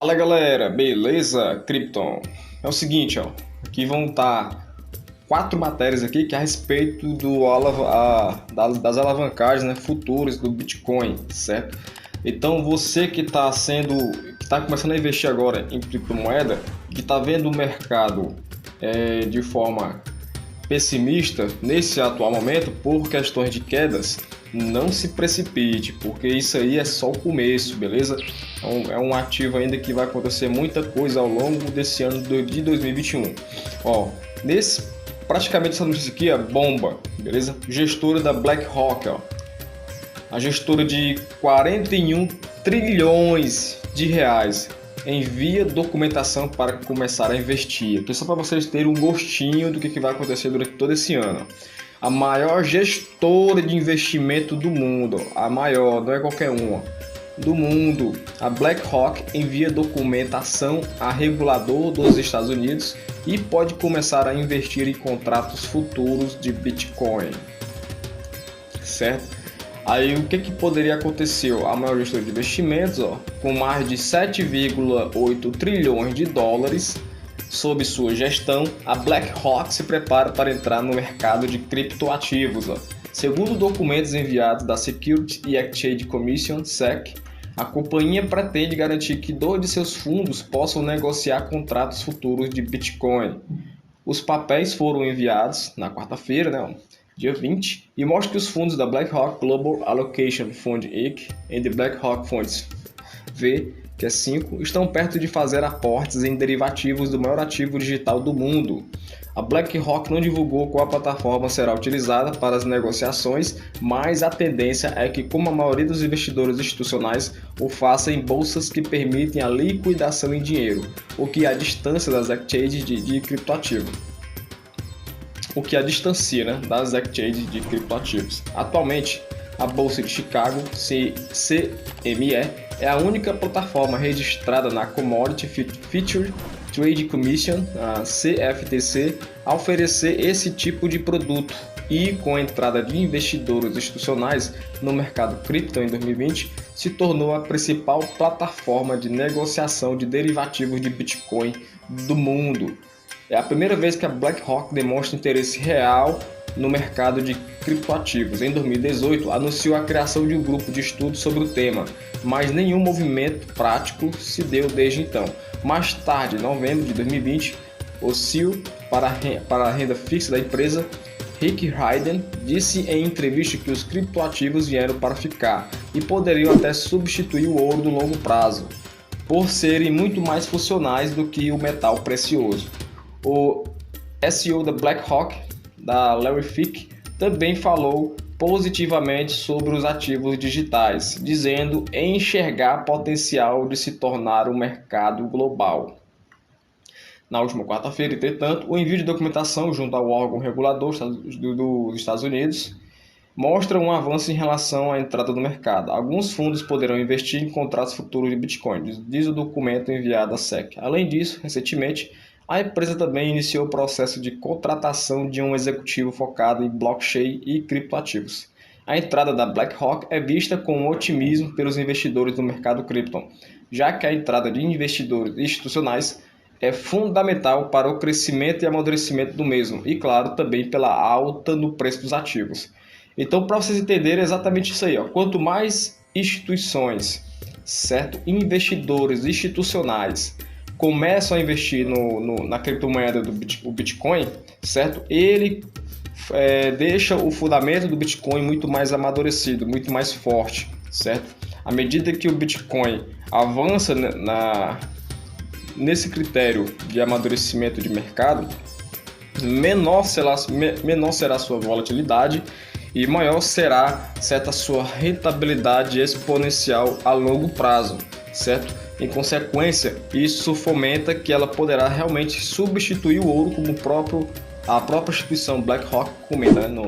Fala galera, beleza? Krypton. É o seguinte, ó, aqui vão estar quatro matérias aqui que é a respeito das alavancagens, né, futuras do Bitcoin, certo? Então você que está começando a investir agora em criptomoeda, que está vendo o mercado de forma pessimista nesse atual momento por questões de quedas, não se precipite, porque isso aí é só o começo, beleza? É um ativo ainda que vai acontecer muita coisa ao longo desse ano de 2021. Ó, praticamente essa notícia aqui é bomba, beleza? Gestora da BlackRock, ó, a gestora de 41 trilhões de reais envia documentação para começar a investir. Aqui só para vocês terem um gostinho do que vai acontecer durante todo esse ano. A maior gestora de investimento do mundo, a maior, não é qualquer uma, do mundo, a BlackRock envia documentação a regulador dos Estados Unidos e pode começar a investir em contratos futuros de Bitcoin, certo? Aí o que poderia acontecer? A maior gestora de investimentos, ó, com mais de 7,8 trilhões de dólares sob sua gestão, a BlackRock se prepara para entrar no mercado de criptoativos. Ó. Segundo documentos enviados da Securities and Exchange Commission, SEC, a companhia pretende garantir que 2 de seus fundos possam negociar contratos futuros de Bitcoin. Os papéis foram enviados na quarta-feira, né, dia 20, e mostra que os fundos da BlackRock Global Allocation Fund Inc. e the BlackRock Funds V, que é 5, estão perto de fazer aportes em derivativos do maior ativo digital do mundo. A BlackRock não divulgou qual plataforma será utilizada para as negociações, mas a tendência é que, como a maioria dos investidores institucionais, o faça em bolsas que permitem a liquidação em dinheiro, o que é a distância das exchanges de criptoativo. O que a distancia, né, das exchanges de criptoativos. Atualmente, a Bolsa de Chicago, CME, é a única plataforma registrada na Commodity Futures Trade Commission, a CFTC, a oferecer esse tipo de produto. E com a entrada de investidores institucionais no mercado cripto em 2020, se tornou a principal plataforma de negociação de derivativos de Bitcoin do mundo. É a primeira vez que a BlackRock demonstra interesse real no mercado de criptoativos. Em 2018, anunciou a criação de um grupo de estudo sobre o tema, mas nenhum movimento prático se deu desde então. Mais tarde, em novembro de 2020, o CEO para a renda fixa da empresa, Rick Hayden, disse em entrevista que os criptoativos vieram para ficar e poderiam até substituir o ouro no longo prazo, por serem muito mais funcionais do que o metal precioso. O CEO da BlackRock, da Larry Fink, também falou positivamente sobre os ativos digitais, dizendo enxergar potencial de se tornar um mercado global. Na última quarta-feira, entretanto, o envio de documentação junto ao órgão regulador dos Estados Unidos mostra um avanço em relação à entrada no mercado. Alguns fundos poderão investir em contratos futuros de Bitcoin, diz o documento enviado à SEC. Além disso, recentemente, a empresa também iniciou o processo de contratação de um executivo focado em blockchain e criptoativos. A entrada da BlackRock é vista com otimismo pelos investidores do mercado cripto, já que a entrada de investidores institucionais é fundamental para o crescimento e amadurecimento do mesmo, e claro, também pela alta no preço dos ativos. Então, para vocês entenderem, é exatamente isso aí, ó. Quanto mais instituições, certo? Investidores institucionais começam a investir na criptomoeda do Bitcoin, certo? Ele deixa o fundamento do Bitcoin muito mais amadurecido, muito mais forte, certo? À medida que o Bitcoin avança nesse critério de amadurecimento de mercado, menor será a sua volatilidade e maior será certa sua rentabilidade exponencial a longo prazo, certo? Em consequência, isso fomenta que ela poderá realmente substituir o ouro, como a própria instituição BlackRock comenta, né,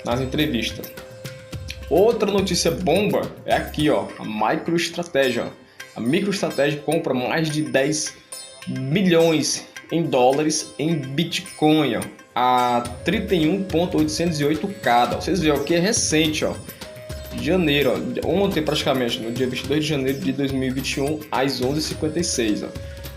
nas entrevistas. Outra notícia bomba é aqui, ó, a MicroStrategy. A MicroStrategy compra mais de 10 bilhões em dólares em Bitcoin, ó, a 31.808 cada. Vocês veem o que é recente, ó. de janeiro, ó, ontem praticamente, no dia 22 de janeiro de 2021, às 11h56.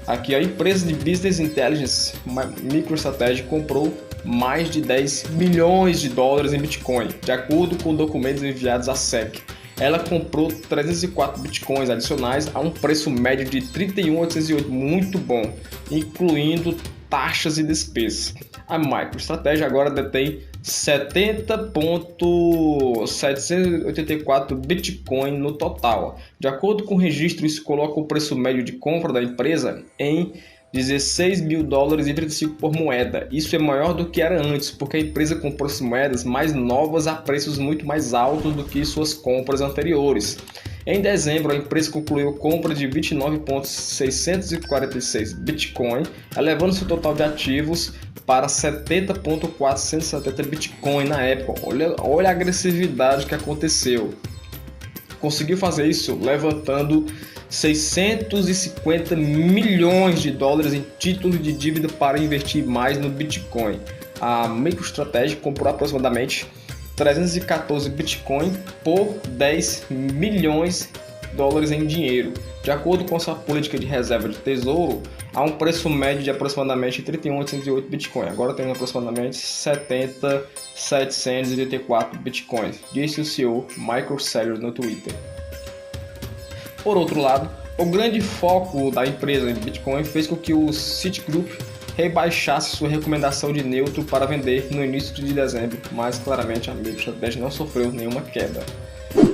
Aqui a empresa de Business Intelligence, MicroStrategy, comprou mais de 10 milhões de dólares em Bitcoin, de acordo com documentos enviados à SEC. Ela comprou 304 bitcoins adicionais a um preço médio de 31.808, muito bom, incluindo taxas e despesas. A MicroStrategy agora detém 70.784 Bitcoin no total. De acordo com o registro, isso coloca o preço médio de compra da empresa em 16 mil dólares e 35 por moeda. Isso é maior do que era antes, porque a empresa comprou as moedas mais novas a preços muito mais altos do que suas compras anteriores. Em dezembro, a empresa concluiu a compra de 29.646 Bitcoin, elevando seu total de ativos para 70.470 Bitcoin na época. Olha a agressividade que aconteceu. Conseguiu fazer isso levantando 650 milhões de dólares em títulos de dívida para investir mais no Bitcoin. A MicroStrategy comprou aproximadamente 314 Bitcoin por 10 milhões de dólares em dinheiro. De acordo com sua política de reserva de tesouro, há um preço médio de aproximadamente 31.808 Bitcoin. Agora tem aproximadamente 70.784 Bitcoins, disse o CEO Michael Saylor no Twitter. Por outro lado, o grande foco da empresa em Bitcoin fez com que o Citigroup rebaixasse sua recomendação de neutro para vender no início de dezembro, mas claramente a MicroStrategy não sofreu nenhuma queda.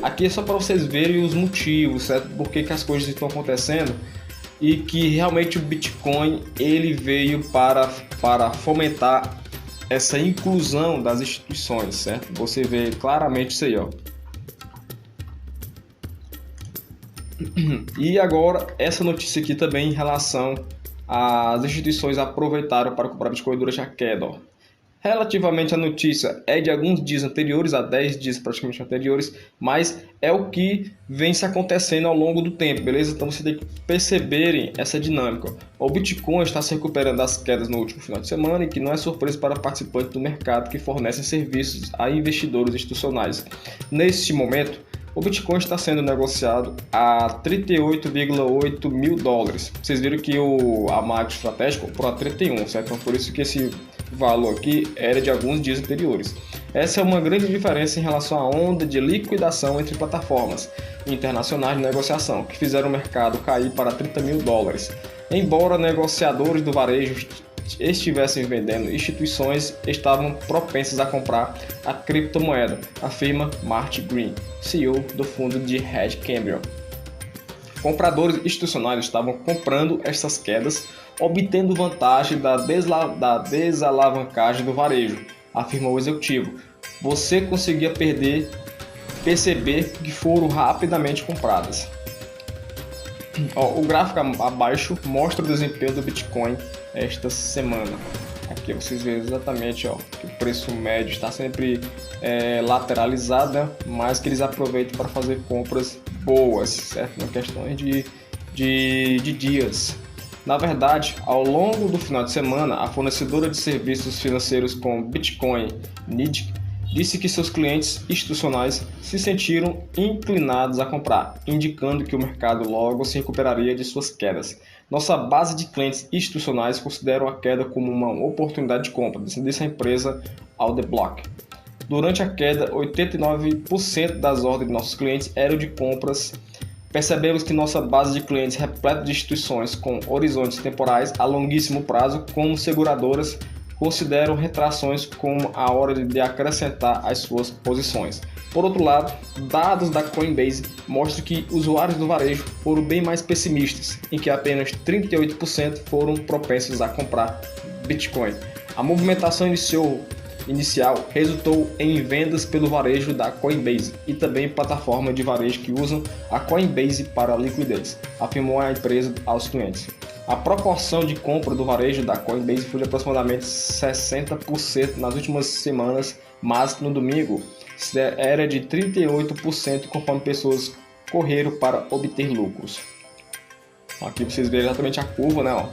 Aqui é só para vocês verem os motivos, certo? Por que as coisas estão acontecendo e que realmente o Bitcoin ele veio para fomentar essa inclusão das instituições, certo? Você vê claramente isso aí, ó. E agora essa notícia aqui também em relação às instituições aproveitaram para comprar Bitcoin durante a queda, ó. Relativamente à notícia é de alguns dias anteriores, a 10 dias praticamente anteriores, mas é o que vem se acontecendo ao longo do tempo, beleza? Então você tem que perceberem essa dinâmica. O Bitcoin está se recuperando das quedas no último final de semana e que não é surpresa para participantes do mercado que fornecem serviços a investidores institucionais. Neste momento, o Bitcoin está sendo negociado a 38,8 mil dólares. Vocês viram que a MicroStrategy comprou a 31, certo? Então por isso que esse valor aqui era de alguns dias anteriores. Essa é uma grande diferença em relação à onda de liquidação entre plataformas internacionais de negociação, que fizeram o mercado cair para 30 mil dólares. Embora negociadores do varejo estivessem vendendo, instituições estavam propensas a comprar a criptomoeda, afirma Marty Green, CEO do fundo de hedge Cambridge. Compradores institucionais estavam comprando essas quedas, obtendo vantagem da desalavancagem do varejo, afirmou o executivo. Você conseguia perceber que foram rapidamente compradas. O gráfico abaixo mostra o desempenho do Bitcoin esta semana. Aqui vocês veem exatamente que o preço médio está sempre lateralizado, mas que eles aproveitam para fazer compras boas, certo? Em questões de dias. Na verdade, ao longo do final de semana, a fornecedora de serviços financeiros com Bitcoin, NID, disse que seus clientes institucionais se sentiram inclinados a comprar, indicando que o mercado logo se recuperaria de suas quedas. Nossa base de clientes institucionais consideram a queda como uma oportunidade de compra, disse a empresa On The Block. Durante a queda, 89% das ordens de nossos clientes eram de compras. Percebemos que nossa base de clientes repleta de instituições com horizontes temporais a longuíssimo prazo, como seguradoras, consideram retrações como a hora de acrescentar as suas posições. Por outro lado, dados da Coinbase mostram que usuários do varejo foram bem mais pessimistas, em que apenas 38% foram propensos a comprar Bitcoin. A movimentação inicial resultou em vendas pelo varejo da Coinbase e também plataformas de varejo que usam a Coinbase para liquidez, afirmou a empresa aos clientes. A proporção de compra do varejo da Coinbase foi de aproximadamente 60% nas últimas semanas, mas no domingo era de 38% conforme pessoas correram para obter lucros. Aqui vocês veem exatamente a curva,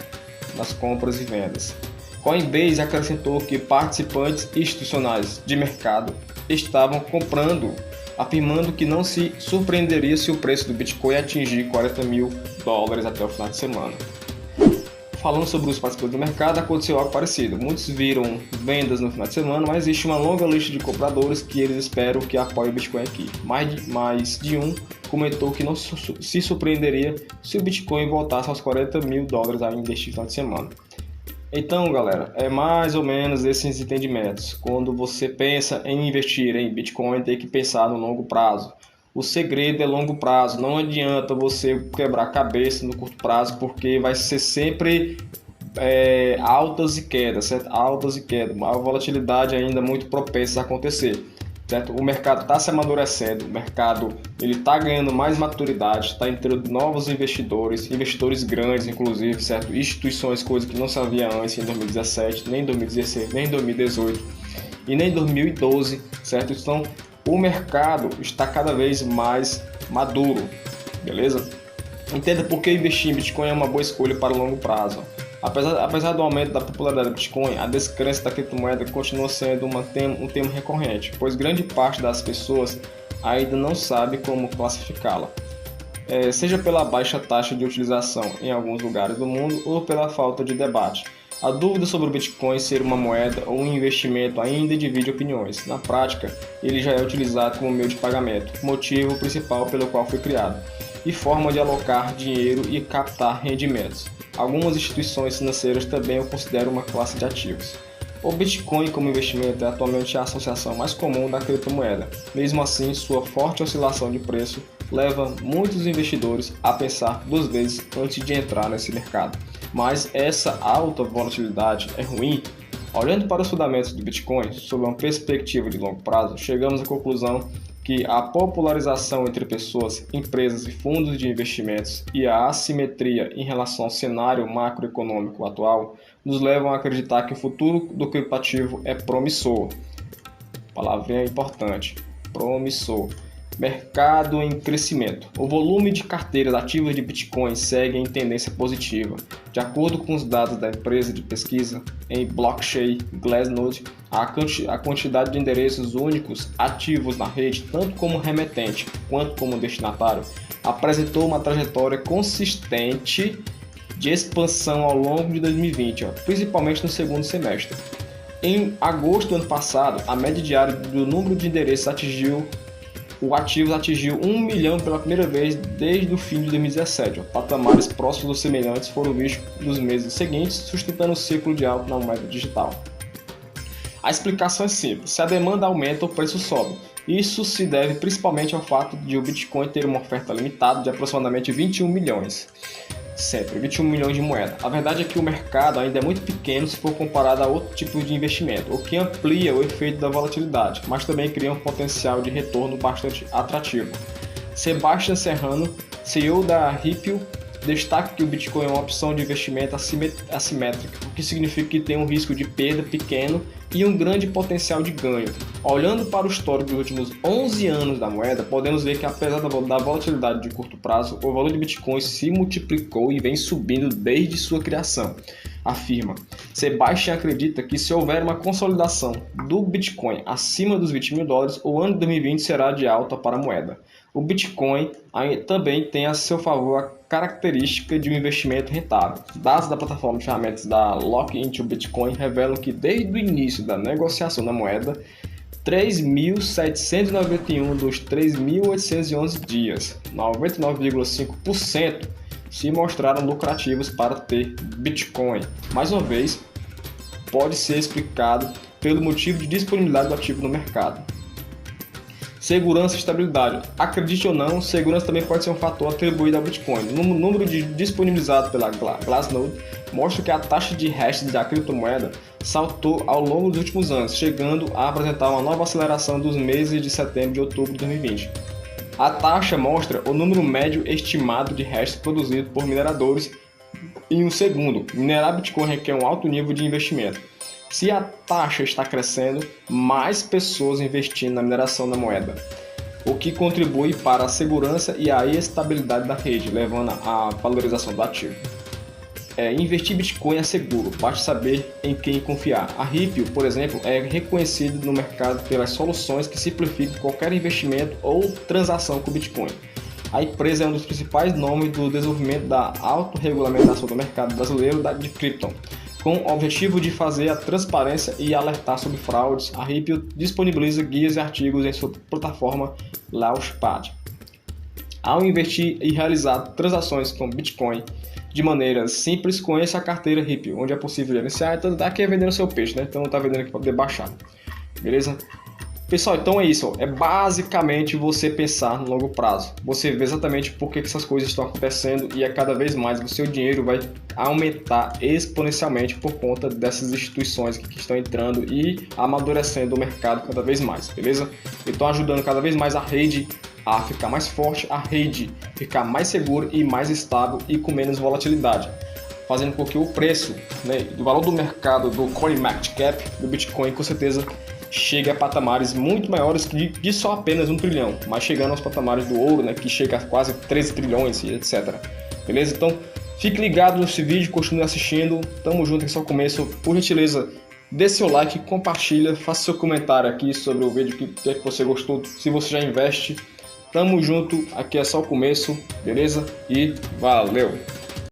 das compras e vendas. Coinbase acrescentou que participantes institucionais de mercado estavam comprando afirmando que não se surpreenderia se o preço do Bitcoin atingir $40 mil até o final de semana. Falando sobre os participantes do mercado, aconteceu algo parecido. Muitos viram vendas no final de semana, mas existe uma longa lista de compradores que eles esperam que apoiem o Bitcoin aqui. Mais de um comentou que não se surpreenderia se o Bitcoin voltasse aos $40 mil ainda neste final de semana. Então, galera, é mais ou menos esses entendimentos. Quando você pensa em investir em Bitcoin, tem que pensar no longo prazo. O segredo é longo prazo. Não adianta você quebrar a cabeça no curto prazo, porque vai ser sempre altas e quedas, certo? Altas e quedas. Uma volatilidade ainda muito propensa a acontecer, certo? O mercado está se amadurecendo, o mercado está ganhando mais maturidade, está entrando novos investidores grandes, inclusive, certo? Instituições, coisas que não se havia antes em 2017, nem em 2016, nem em 2018 e nem em 2012, certo? Então, o mercado está cada vez mais maduro, beleza? Entenda por que investir em Bitcoin é uma boa escolha para o longo prazo. Apesar do aumento da popularidade do Bitcoin, a descrença da criptomoeda continua sendo um tema recorrente, pois grande parte das pessoas ainda não sabe como classificá-la, seja pela baixa taxa de utilização em alguns lugares do mundo ou pela falta de debate. A dúvida sobre o Bitcoin ser uma moeda ou um investimento ainda divide opiniões. Na prática, ele já é utilizado como meio de pagamento, motivo principal pelo qual foi criado, e forma de alocar dinheiro e captar rendimentos. Algumas instituições financeiras também o consideram uma classe de ativos. O Bitcoin como investimento é atualmente a associação mais comum da criptomoeda. Mesmo assim, sua forte oscilação de preço leva muitos investidores a pensar duas vezes antes de entrar nesse mercado. Mas essa alta volatilidade é ruim? Olhando para os fundamentos do Bitcoin, sob uma perspectiva de longo prazo, chegamos à conclusão que a popularização entre pessoas, empresas e fundos de investimentos e a assimetria em relação ao cenário macroeconômico atual nos levam a acreditar que o futuro do criptoativo é promissor. Palavrinha importante, promissor. Mercado em crescimento. O volume de carteiras ativas de Bitcoin segue em tendência positiva. De acordo com os dados da empresa de pesquisa em blockchain Glassnode, a quantidade de endereços únicos ativos na rede, tanto como remetente quanto como destinatário, apresentou uma trajetória consistente de expansão ao longo de 2020, principalmente no segundo semestre. Em agosto do ano passado, a média diária do número de endereços atingiu 1 milhão pela primeira vez desde o fim de 2017. Patamares próximos ou semelhantes foram vistos nos meses seguintes, sustentando o ciclo de alta na moeda digital. A explicação é simples: se a demanda aumenta, o preço sobe. Isso se deve principalmente ao fato de o Bitcoin ter uma oferta limitada de aproximadamente 21 milhões. Sempre 21 milhões de moeda. A verdade é que o mercado ainda é muito pequeno se for comparado a outro tipo de investimento, o que amplia o efeito da volatilidade, mas também cria um potencial de retorno bastante atrativo. Sebastian Serrano, CEO da Ripple, destaca que o Bitcoin é uma opção de investimento assimétrica, o que significa que tem um risco de perda pequeno e um grande potencial de ganho. Olhando para o histórico dos últimos 11 anos da moeda, podemos ver que apesar da volatilidade de curto prazo, o valor de Bitcoin se multiplicou e vem subindo desde sua criação. Afirma. Sebastian acredita que se houver uma consolidação do Bitcoin acima dos $20 mil, o ano de 2020 será de alta para a moeda. O Bitcoin também tem a seu favor a característica de um investimento rentável. Dados da plataforma de ferramentas da Lock into Bitcoin revelam que desde o início da negociação da moeda, 3.791 dos 3.811 dias, 99,5%, se mostraram lucrativos para ter Bitcoin. Mais uma vez, pode ser explicado pelo motivo de disponibilidade do ativo no mercado. Segurança e estabilidade. Acredite ou não, segurança também pode ser um fator atribuído ao Bitcoin. O número disponibilizado pela Glassnode mostra que a taxa de hash da criptomoeda saltou ao longo dos últimos anos, chegando a apresentar uma nova aceleração dos meses de setembro e outubro de 2020. A taxa mostra o número médio estimado de hash produzido por mineradores em um segundo. Minerar Bitcoin requer um alto nível de investimento. Se a taxa está crescendo, mais pessoas investindo na mineração da moeda, o que contribui para a segurança e a estabilidade da rede, levando à valorização do ativo. investir em Bitcoin é seguro, basta saber em quem confiar. A Ripple, por exemplo, é reconhecida no mercado pelas soluções que simplificam qualquer investimento ou transação com Bitcoin. A empresa é um dos principais nomes do desenvolvimento da autorregulamentação do mercado brasileiro de cripto. Com o objetivo de fazer a transparência e alertar sobre fraudes, a Ripple disponibiliza guias e artigos em sua plataforma Launchpad. Ao investir e realizar transações com Bitcoin de maneira simples, conheça a carteira Ripple, onde é possível gerenciar. Então, daqui é vendendo seu peixe, né? Então, tá vendendo aqui para poder baixar. Beleza? Pessoal, então é isso. É basicamente você pensar no longo prazo. Você vê exatamente por que essas coisas estão acontecendo e cada vez mais o seu dinheiro vai aumentar exponencialmente por conta dessas instituições que estão entrando e amadurecendo o mercado cada vez mais, beleza? E estão ajudando cada vez mais a rede a ficar mais forte, a rede ficar mais segura e mais estável e com menos volatilidade, fazendo com que o preço, né, do valor do mercado do CoinMarketCap do Bitcoin com certeza chegue a patamares muito maiores de só apenas 1 trilhão, mas chegando aos patamares do ouro, né, que chega a quase 13 trilhões e etc. Beleza? Então fique ligado nesse vídeo, continue assistindo, tamo junto em seu começo, por gentileza. Dê seu like, compartilha, faça seu comentário aqui sobre o vídeo que você gostou, se você já investe. Tamo junto, aqui é só o começo, beleza? E valeu!